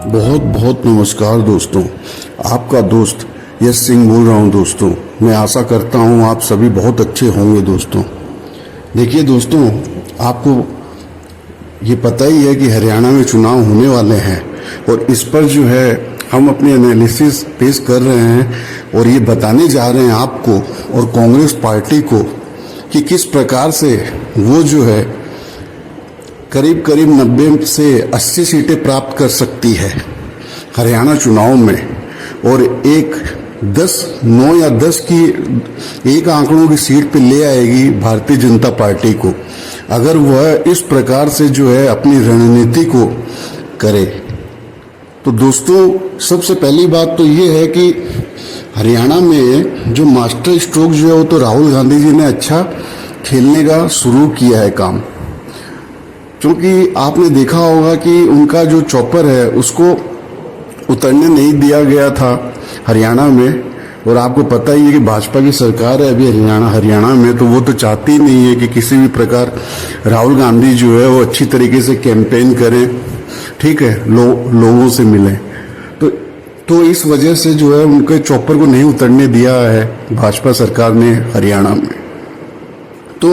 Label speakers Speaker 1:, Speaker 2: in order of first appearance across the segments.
Speaker 1: बहुत बहुत नमस्कार दोस्तों। आपका दोस्त यश सिंह बोल रहा हूं दोस्तों। मैं आशा करता हूं आप सभी बहुत अच्छे होंगे दोस्तों। देखिए दोस्तों, आपको ये पता ही है कि हरियाणा में चुनाव होने वाले हैं और इस पर जो है हम अपनी एनालिसिस पेश कर रहे हैं और ये बताने जा रहे हैं आपको और कांग्रेस पार्टी को कि किस प्रकार से वो जो है करीब करीब 90 से 80 सीटें प्राप्त कर सकती है हरियाणा चुनाव में और एक 9 या 10 की एक आंकड़ों की सीट पे ले आएगी भारतीय जनता पार्टी को, अगर वह इस प्रकार से जो है अपनी रणनीति को करे। तो दोस्तों, सबसे पहली बात तो ये है कि हरियाणा में जो मास्टर स्ट्रोक जो है वो तो राहुल गांधी जी ने अच्छा खेलने का शुरू किया है काम, क्योंकि आपने देखा होगा कि उनका जो चॉपर है उसको उतरने नहीं दिया गया था हरियाणा में। और आपको पता ही है कि भाजपा की सरकार है अभी हरियाणा में, तो वो तो चाहती नहीं है कि किसी भी प्रकार राहुल गांधी जो है वो अच्छी तरीके से कैंपेन करें, ठीक है, लोगों से मिले। तो इस वजह से जो है उनके चॉपर को नहीं उतरने दिया है भाजपा सरकार ने हरियाणा में। तो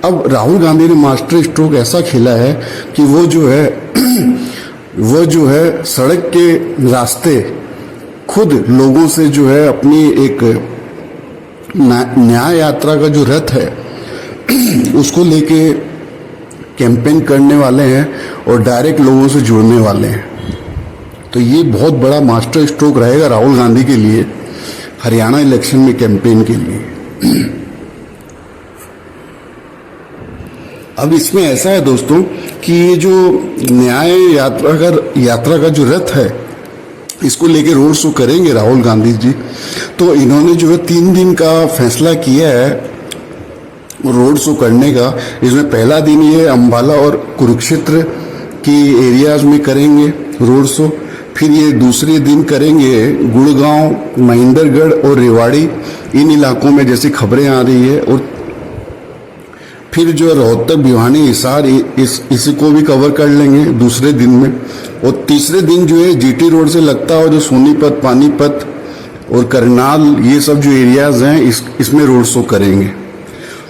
Speaker 1: अब राहुल गांधी ने मास्टर स्ट्रोक ऐसा खेला है कि वो जो है सड़क के रास्ते खुद लोगों से जो है अपनी एक न्याय यात्रा का जो रथ है उसको लेके कैंपेन करने वाले हैं और डायरेक्ट लोगों से जुड़ने वाले हैं। तो ये बहुत बड़ा मास्टर स्ट्रोक रहेगा राहुल गांधी के लिए हरियाणा इलेक्शन में कैंपेन के लिए। अब इसमें ऐसा है दोस्तों कि ये जो न्याय यात्रा का जो रथ है इसको लेके रोड शो करेंगे राहुल गांधी जी। तो इन्होंने जो है 3 दिन का फैसला किया है रोड शो करने का। इसमें पहला दिन ये अंबाला और कुरुक्षेत्र की एरियाज में करेंगे रोड शो, फिर ये दूसरे दिन करेंगे गुड़गांव, महेंद्रगढ़ और रेवाड़ी, इन इलाकों में जैसी खबरें आ रही है, और फिर जो रोहतक, भिवानी, हिसार इसी को भी कवर कर लेंगे दूसरे दिन में। और तीसरे दिन जो है जीटी रोड से लगता है जो सोनीपत, पानीपत और करनाल, ये सब जो एरियाज हैं इसमें रोड शो करेंगे।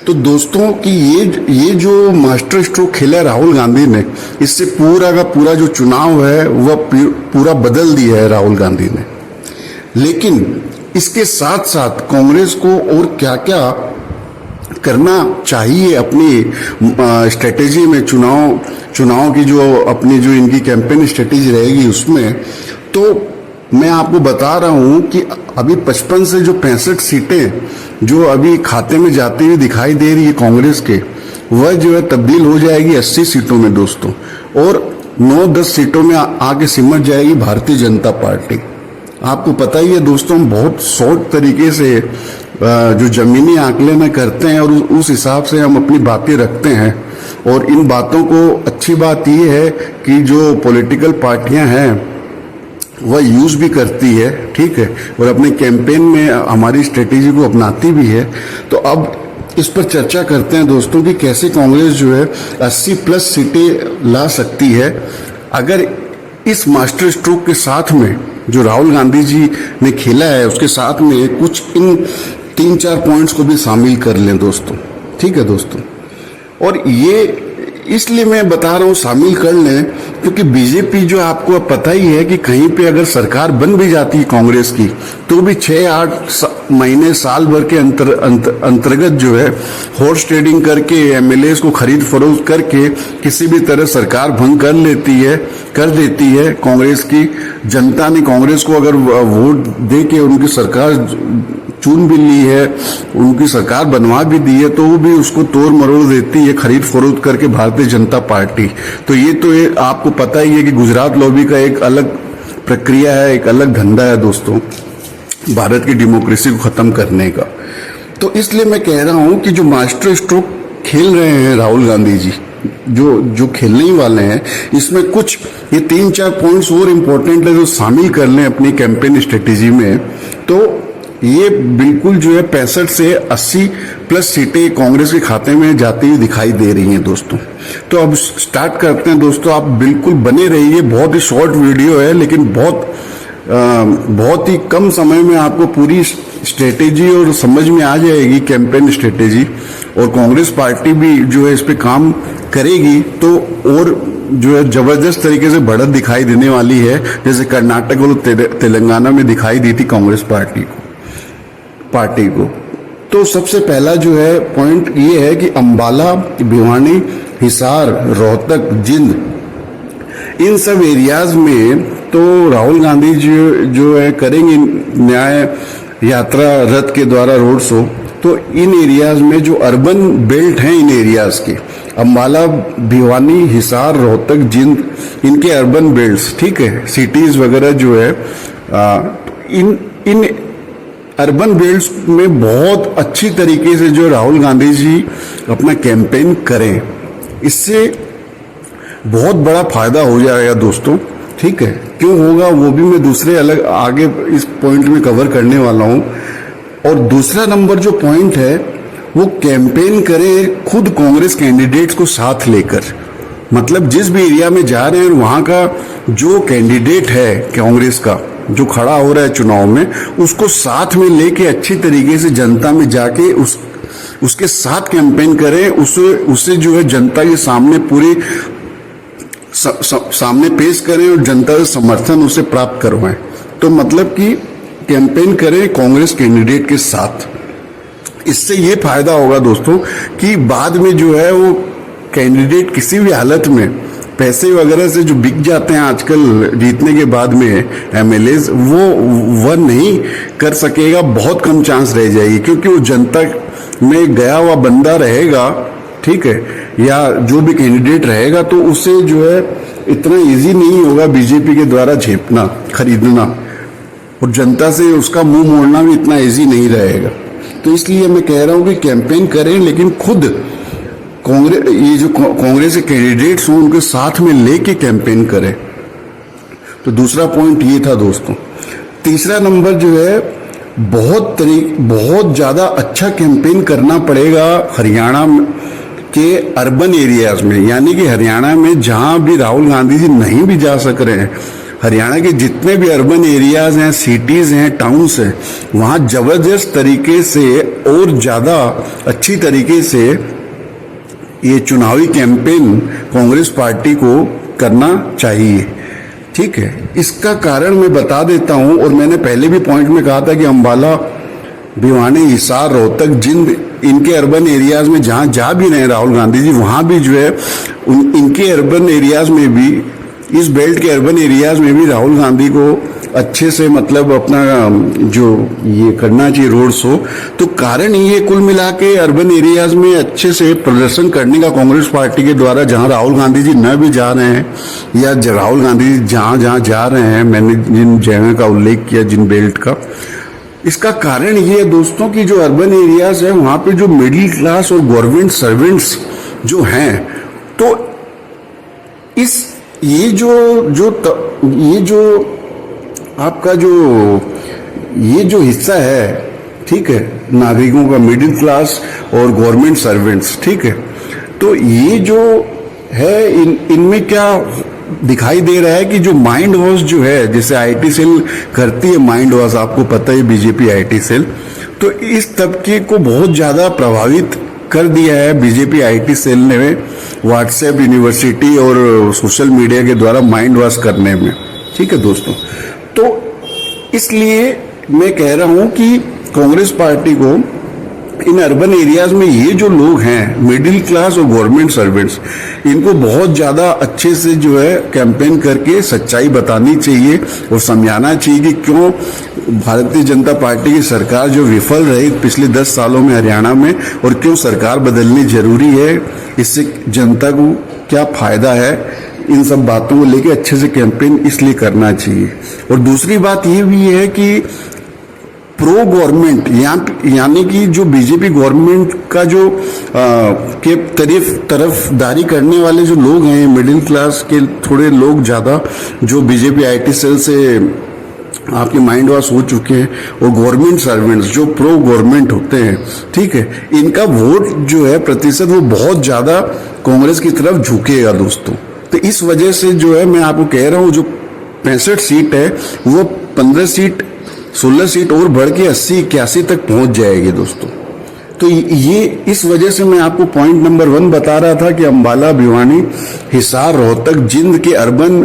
Speaker 1: तो दोस्तों कि ये जो मास्टर स्ट्रोक खेला है राहुल गांधी ने, इससे पूरा का पूरा जो चुनाव है वह पूरा बदल दिया है राहुल गांधी ने। लेकिन इसके साथ साथ कांग्रेस को और क्या क्या करना चाहिए अपनी स्ट्रेटेजी में, चुनाव की जो अपनी जो इनकी कैंपेन स्ट्रेटेजी रहेगी उसमें, तो मैं आपको बता रहा हूं कि अभी 55 से जो 65 सीटें जो अभी खाते में जाती हुई दिखाई दे रही है कांग्रेस के, वह जो है तब्दील हो जाएगी 80 सीटों में दोस्तों, और 9-10 सीटों में आके सिमट जाएगी भारतीय जनता पार्टी। आपको पता ही है दोस्तों, हम बहुत शॉर्ट तरीके से जो जमीनी आकलन करते हैं और उस हिसाब से हम अपनी बातें रखते हैं। और इन बातों को अच्छी बात यह है कि जो पॉलिटिकल पार्टियां हैं वह यूज भी करती है, ठीक है, और अपने कैंपेन में हमारी स्ट्रेटेजी को अपनाती भी है। तो अब इस पर चर्चा करते हैं दोस्तों कि कैसे कांग्रेस जो है 80+ सीटें ला सकती है अगर इस मास्टर स्ट्रोक के साथ में जो राहुल गांधी जी ने खेला है उसके साथ में कुछ इन 3-4 पॉइंट्स को भी शामिल कर लें दोस्तों, ठीक है दोस्तों। और ये इसलिए मैं बता रहा हूँ शामिल कर लें क्योंकि बीजेपी जो आपको पता ही है कि कहीं पे अगर सरकार बन भी जाती है कांग्रेस की, तो भी 6-8 महीने, साल भर के अंतर्गत जो है हॉर्स ट्रेडिंग करके, एमएलए को खरीद फरोख्त करके किसी भी तरह सरकार भंग कर देती है कांग्रेस की जनता ने। कांग्रेस को अगर वोट दे के उनकी सरकार चुन भी ली है, उनकी सरकार बनवा भी दी है, तो वो भी उसको तोड़ मरोड़ देती है खरीद फरोख्त करके भारतीय जनता पार्टी। तो ये आपको पता ही है कि गुजरात लॉबी का एक अलग प्रक्रिया है, एक अलग धंधा है दोस्तों भारत की डेमोक्रेसी को खत्म करने का। तो इसलिए मैं कह रहा हूं कि जो मास्टर स्ट्रोक खेल रहे हैं राहुल गांधी जी, जो खेलने ही वाले हैं, इसमें कुछ ये 3-4 पॉइंट्स और इम्पोर्टेंट है जो शामिल कर लें अपनी कैंपेन स्ट्रेटेजी में, तो ये बिल्कुल जो है 65 से 80 प्लस सीटें कांग्रेस के खाते में जाती हुई दिखाई दे रही हैं दोस्तों। तो अब स्टार्ट करते हैं दोस्तों, आप बिल्कुल बने रहिए। बहुत ही शॉर्ट वीडियो है, लेकिन बहुत ही कम समय में आपको पूरी स्ट्रेटेजी और समझ में आ जाएगी, कैंपेन स्ट्रेटेजी। और कांग्रेस पार्टी भी जो है इस पे काम करेगी तो और जो है जबरदस्त तरीके से बढ़त दिखाई देने वाली है, जैसे कर्नाटक और तेलंगाना में दिखाई दी थी कांग्रेस पार्टी को। तो सबसे पहला जो है पॉइंट ये है कि अंबाला, भिवानी, हिसार, रोहतक, जिंद, इन सब एरियाज में तो राहुल गांधी जो है करेंगे न्याय यात्रा रथ के द्वारा रोड शो। तो इन एरियाज में जो अर्बन बेल्ट हैं, इन एरियाज के अंबाला, भिवानी, हिसार, रोहतक, जिंद, इनके अर्बन बेल्ट्स, ठीक है, सिटीज वगैरह जो है इन अर्बन बेल्ट्स में बहुत अच्छी तरीके से जो राहुल गांधी जी अपना कैंपेन करें, इससे बहुत बड़ा फायदा हो जाएगा दोस्तों, ठीक है। क्यों होगा वो भी मैं दूसरे अलग आगे इस पॉइंट में कवर करने वाला हूं। और दूसरा नंबर जो पॉइंट है वो कैंपेन करें खुद कांग्रेस कैंडिडेट्स को साथ लेकर। मतलब जिस भी एरिया में जा रहे हैं वहां का जो कैंडिडेट है कांग्रेस का जो खड़ा हो रहा है चुनाव में, उसको साथ में लेके अच्छी तरीके से जनता में जाके उसके साथ कैंपेन करें, उसे जो है जनता के सामने पूरी सामने पेश करें और जनता से समर्थन उसे प्राप्त करवाएं। तो मतलब कि कैंपेन करें कांग्रेस कैंडिडेट के साथ। इससे ये फायदा होगा दोस्तों कि बाद में जो है वो कैंडिडेट किसी भी हालत में पैसे वगैरह से जो बिक जाते हैं आजकल जीतने के बाद में एमएलएज, वह नहीं कर सकेगा, बहुत कम चांस रह जाएगी, क्योंकि वो जनता में गया हुआ बंदा रहेगा, ठीक है, या जो भी कैंडिडेट रहेगा, तो उसे जो है इतना इजी नहीं होगा बीजेपी के द्वारा झेपना, खरीदना, और जनता से उसका मुंह मोड़ना भी इतना इजी नहीं रहेगा। तो इसलिए मैं कह रहा हूं कि कैंपेन करें, लेकिन खुद कांग्रेस के कैंडिडेट्स हों उनके साथ में लेके कैंपेन करें। तो दूसरा पॉइंट ये था दोस्तों। तीसरा नंबर जो है बहुत ज्यादा अच्छा कैंपेन करना पड़ेगा हरियाणा के अर्बन एरियाज में, यानी कि हरियाणा में जहां भी राहुल गांधी जी नहीं भी जा सक रहे हैं, हरियाणा के जितने भी अर्बन एरियाज हैं, सिटीज हैं, टाउन्स हैं, वहां जबरदस्त तरीके से और ज्यादा अच्छी तरीके से ये चुनावी कैंपेन कांग्रेस पार्टी को करना चाहिए, ठीक है। इसका कारण मैं बता देता हूं, और मैंने पहले भी पॉइंट में कहा था कि अंबाला, भिवानी, हिसार, रोहतक, जिंद, इनके अर्बन एरियाज में जहां जा भी रहे राहुल गांधी जी, वहां भी जो है इनके अर्बन एरियाज में भी, इस बेल्ट के अर्बन एरियाज में भी राहुल गांधी को अच्छे से मतलब अपना जो ये करना चाहिए रोड शो। तो कारण ये कुल मिला के अर्बन एरियाज में अच्छे से प्रदर्शन करने का कांग्रेस पार्टी के द्वारा, जहां राहुल गांधी जी न भी जा रहे हैं, या राहुल गांधी जी जहां जहां जा रहे हैं, मैंने जिन जगह का उल्लेख किया, जिन बेल्ट का, इसका कारण ये है दोस्तों कि जो अर्बन एरियाज है वहां पे जो मिडिल क्लास और गवर्नमेंट सर्वेंट्स जो हैं, तो ये जो आपका ये जो हिस्सा है, ठीक है, नागरिकों का, मिडिल क्लास और गवर्नमेंट सर्वेंट्स, ठीक है, तो ये जो है इनमें क्या दिखाई दे रहा है कि जो माइंड वॉश जो है, जैसे आईटी सेल करती है माइंड वॉश, आपको पता है बीजेपी आईटी सेल, तो इस तबके को बहुत ज्यादा प्रभावित कर दिया है बीजेपी आईटी सेल ने व्हाट्सएप, यूनिवर्सिटी और सोशल मीडिया के द्वारा माइंड वॉश करने में, ठीक है दोस्तों। तो इसलिए मैं कह रहा हूं कि कांग्रेस पार्टी को इन अर्बन एरियाज में ये जो लोग हैं, मिडिल क्लास और गवर्नमेंट सर्वेंट्स, इनको बहुत ज्यादा अच्छे से जो है कैंपेन करके सच्चाई बतानी चाहिए और समझाना चाहिए कि क्यों भारतीय जनता पार्टी की सरकार जो विफल रही पिछले 10 सालों में हरियाणा में, और क्यों सरकार बदलनी जरूरी है, इससे जनता को क्या फायदा है, इन सब बातों को लेके अच्छे से कैंपेन इसलिए करना चाहिए। और दूसरी बात ये भी है कि प्रो गवर्नमेंट, यानी कि जो बीजेपी गवर्नमेंट का जो के तरफदारी करने वाले जो लोग हैं, मिडिल क्लास के थोड़े लोग ज्यादा, जो बीजेपी आईटी सेल से आपके माइंड वॉश हो चुके हैं, और गवर्नमेंट सर्वेंट्स जो प्रो गवर्नमेंट होते हैं, ठीक है, इनका वोट जो है प्रतिशत वो बहुत ज्यादा कांग्रेस की तरफ झुकेगा दोस्तों। तो इस वजह से जो है मैं आपको कह रहा हूं, जो 65 सीट है वो 15 सीट 16 सीट और बढ़ के 80-81 तक पहुंच जाएगी दोस्तों। तो ये इस वजह से मैं आपको पॉइंट नंबर 1 बता रहा था कि अंबाला, भिवानी, हिसार, रोहतक, जिंद के अर्बन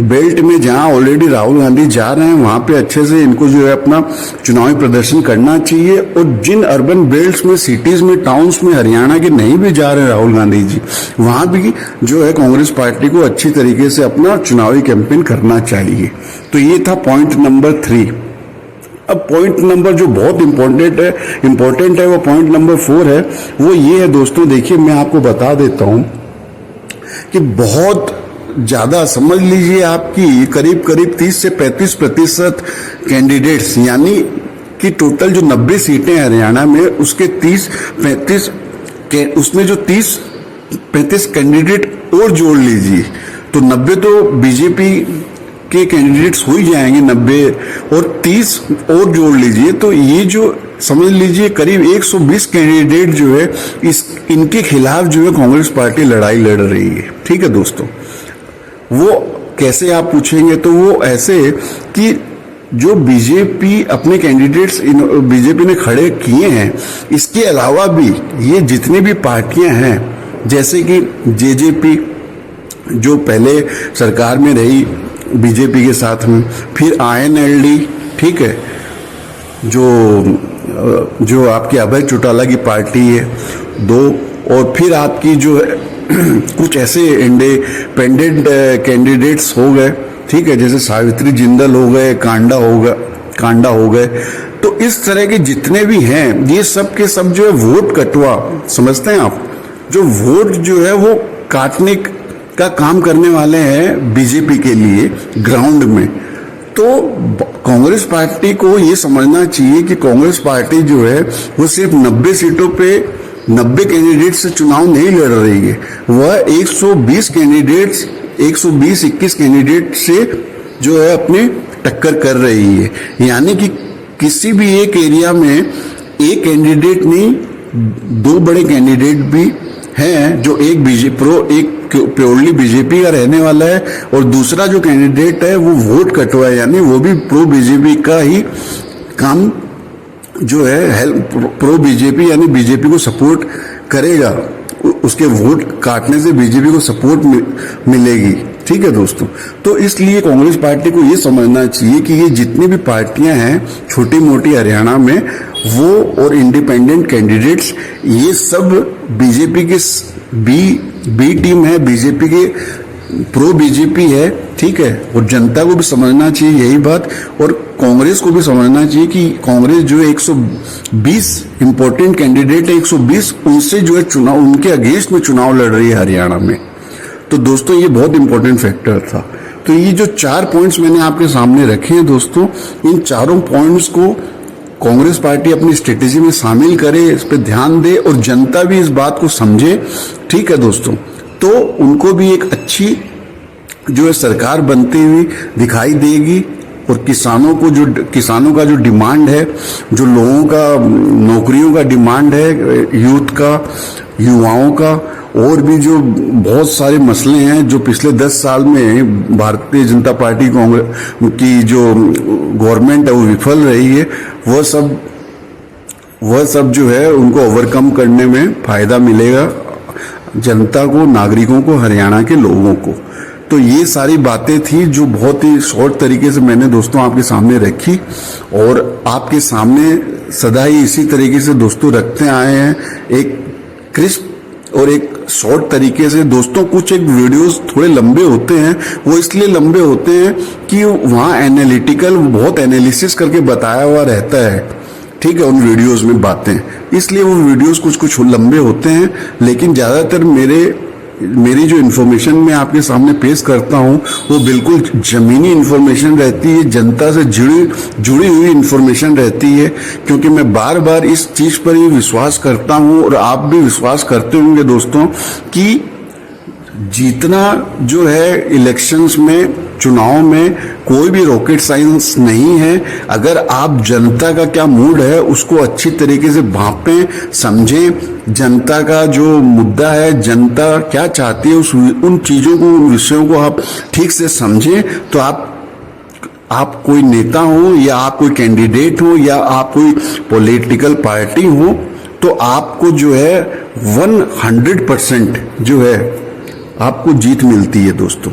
Speaker 1: बेल्ट में जहां ऑलरेडी राहुल गांधी जा रहे हैं वहां पे अच्छे से इनको जो है अपना चुनावी प्रदर्शन करना चाहिए। और जिन अर्बन बेल्ट्स में, सिटीज में, टाउन्स में हरियाणा के नहीं भी जा रहे राहुल गांधी जी, वहां भी जो है कांग्रेस पार्टी को अच्छी तरीके से अपना चुनावी कैंपेन करना चाहिए। तो ये था पॉइंट नंबर 3। अब पॉइंट नंबर जो बहुत इंपॉर्टेंट है वो पॉइंट नंबर 4 है। वो ये है दोस्तों, देखिए मैं आपको बता देता हूं कि बहुत ज्यादा, समझ लीजिए आपकी करीब 30 से 35% कैंडिडेट्स, यानी कि टोटल जो 90 सीटें हरियाणा में उसके 30-35 उसमें जो 30-35 कैंडिडेट और जोड़ लीजिए तो 90 तो बीजेपी के कैंडिडेट्स हो ही जाएंगे 90, और 30 और जोड़ लीजिए तो ये जो समझ लीजिए करीब 120 कैंडिडेट जो है इनके खिलाफ जो है कांग्रेस पार्टी लड़ाई लड़ रही है। ठीक है दोस्तों, वो कैसे आप पूछेंगे, तो वो ऐसे कि जो बीजेपी अपने कैंडिडेट्स बीजेपी ने खड़े किए हैं, इसके अलावा भी ये जितनी भी पार्टियां हैं, जैसे कि जेजेपी जो पहले सरकार में रही बीजेपी के साथ में, फिर आईएनएलडी, ठीक है, जो आपकी अभय चौटाला की पार्टी है 2, और फिर आपकी जो है कुछ ऐसे इंडिपेंडेंट कैंडिडेट्स हो गए, ठीक है, जैसे सावित्री जिंदल हो गए, कांडा हो गए। तो इस तरह के जितने भी हैं ये सब के सब जो है वोट कटवा, समझते हैं आप, जो वोट जो है वो काटने का काम करने वाले हैं बीजेपी के लिए ग्राउंड में। तो कांग्रेस पार्टी को ये समझना चाहिए कि कांग्रेस पार्टी जो है वो सिर्फ 90 सीटों पे 90 कैंडिडेट से चुनाव नहीं लड़ रही है, वह 120 कैंडिडेट्स 120-21 कैंडिडेट से जो है अपने टक्कर कर रही है। यानी कि किसी भी एक एरिया में एक कैंडिडेट नहीं, 2 बड़े कैंडिडेट भी हैं, जो एक प्योरली बीजेपी का रहने वाला है और दूसरा जो कैंडिडेट है वो वोट कटवा है, यानी वो भी प्रो बीजेपी का ही काम जो है, प्रो बीजेपी यानी बीजेपी को सपोर्ट करेगा, उसके वोट काटने से बीजेपी को सपोर्ट मिलेगी। ठीक है दोस्तों, तो इसलिए कांग्रेस पार्टी को ये समझना चाहिए कि ये जितनी भी पार्टियां हैं छोटी मोटी हरियाणा में, वो और इंडिपेंडेंट कैंडिडेट्स, ये सब बीजेपी के बी टीम है, बीजेपी के प्रो बीजेपी है। ठीक है, और जनता को भी समझना चाहिए यही बात, और कांग्रेस को भी समझना चाहिए कि कांग्रेस जो है 120 इंपॉर्टेंट कैंडिडेट है, 120 उनसे जो है चुनाव, उनके अगेंस्ट में चुनाव लड़ रही है हरियाणा में। तो दोस्तों ये बहुत इंपॉर्टेंट फैक्टर था। तो ये जो 4 पॉइंट्स मैंने आपके सामने रखे हैं दोस्तों, इन चारों पॉइंट्स को कांग्रेस पार्टी अपनी स्ट्रेटेजी में शामिल करे, इस पे ध्यान दे और जनता भी इस बात को समझे। ठीक है दोस्तों, तो उनको भी एक अच्छी जो है सरकार बनती हुई दिखाई देगी, और किसानों का जो डिमांड है, जो लोगों का नौकरियों का डिमांड है, यूथ का, युवाओं का, और भी जो बहुत सारे मसले हैं जो पिछले 10 साल में भारतीय जनता पार्टी कांग्रेस की जो गवर्नमेंट है वो विफल रही है, वह सब जो है उनको ओवरकम करने में फायदा मिलेगा जनता को, नागरिकों को, हरियाणा के लोगों को। तो ये सारी बातें थी जो बहुत ही शॉर्ट तरीके से मैंने दोस्तों आपके सामने रखी, और आपके सदा ही इसी तरीके से दोस्तों रखते आए हैं, एक क्रिस्प और एक शॉर्ट तरीके से। दोस्तों कुछ एक वीडियोस थोड़े लंबे होते हैं, वो इसलिए लंबे होते हैं कि वहाँ एनालिटिकल बहुत एनालिसिस करके बताया हुआ रहता है, ठीक है, उन वीडियोस में बातें, इसलिए वो वीडियोस कुछ लंबे होते हैं। लेकिन ज़्यादातर मेरी जो इन्फॉर्मेशन मैं आपके सामने पेश करता हूँ वो बिल्कुल जमीनी इन्फॉर्मेशन रहती है, जनता से जुड़ी हुई इन्फॉर्मेशन रहती है, क्योंकि मैं बार बार इस चीज़ पर ही विश्वास करता हूँ, और आप भी विश्वास करते होंगे दोस्तों, कि जीतना जो है इलेक्शंस में चुनाव में कोई भी रॉकेट साइंस नहीं है। अगर आप जनता का क्या मूड है उसको अच्छी तरीके से भांपें, समझें, जनता का जो मुद्दा है, जनता क्या चाहती है, उन चीज़ों को, उन विषयों को आप ठीक से समझें, तो आप कोई नेता हो या आप कोई कैंडिडेट हो या आप कोई पॉलिटिकल पार्टी हो, तो आपको जो है 100% जो है आपको जीत मिलती है दोस्तों।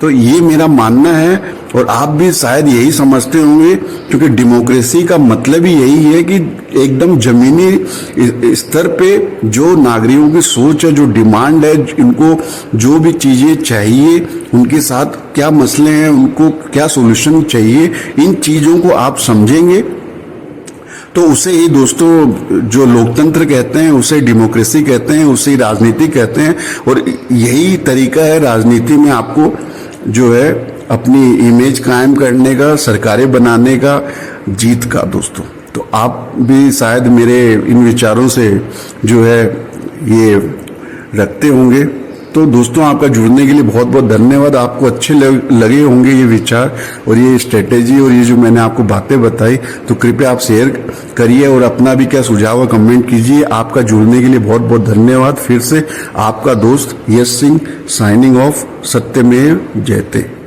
Speaker 1: तो ये मेरा मानना है और आप भी शायद यही समझते होंगे, क्योंकि डेमोक्रेसी का मतलब ही यही है कि एकदम जमीनी स्तर पे जो नागरिकों की सोच है, जो डिमांड है, इनको जो भी चीज़ें चाहिए, उनके साथ क्या मसले हैं, उनको क्या सॉल्यूशन चाहिए, इन चीज़ों को आप समझेंगे तो उसे ही दोस्तों जो लोकतंत्र कहते हैं, उसे डेमोक्रेसी कहते हैं, उसे राजनीति कहते हैं। और यही तरीका है राजनीति में आपको जो है अपनी इमेज कायम करने का, सरकारें बनाने का, जीत का दोस्तों। तो आप भी शायद मेरे इन विचारों से जो है ये रखते होंगे। तो दोस्तों आपका जुड़ने के लिए बहुत बहुत धन्यवाद। आपको अच्छे लगे होंगे ये विचार और ये स्ट्रेटेजी और ये जो मैंने आपको बातें बताई, तो कृपया आप शेयर करिए और अपना भी क्या सुझाव है कमेंट कीजिए। आपका जुड़ने के लिए बहुत बहुत धन्यवाद। फिर से आपका दोस्त यश सिंह साइनिंग ऑफ। सत्यमेव जयते।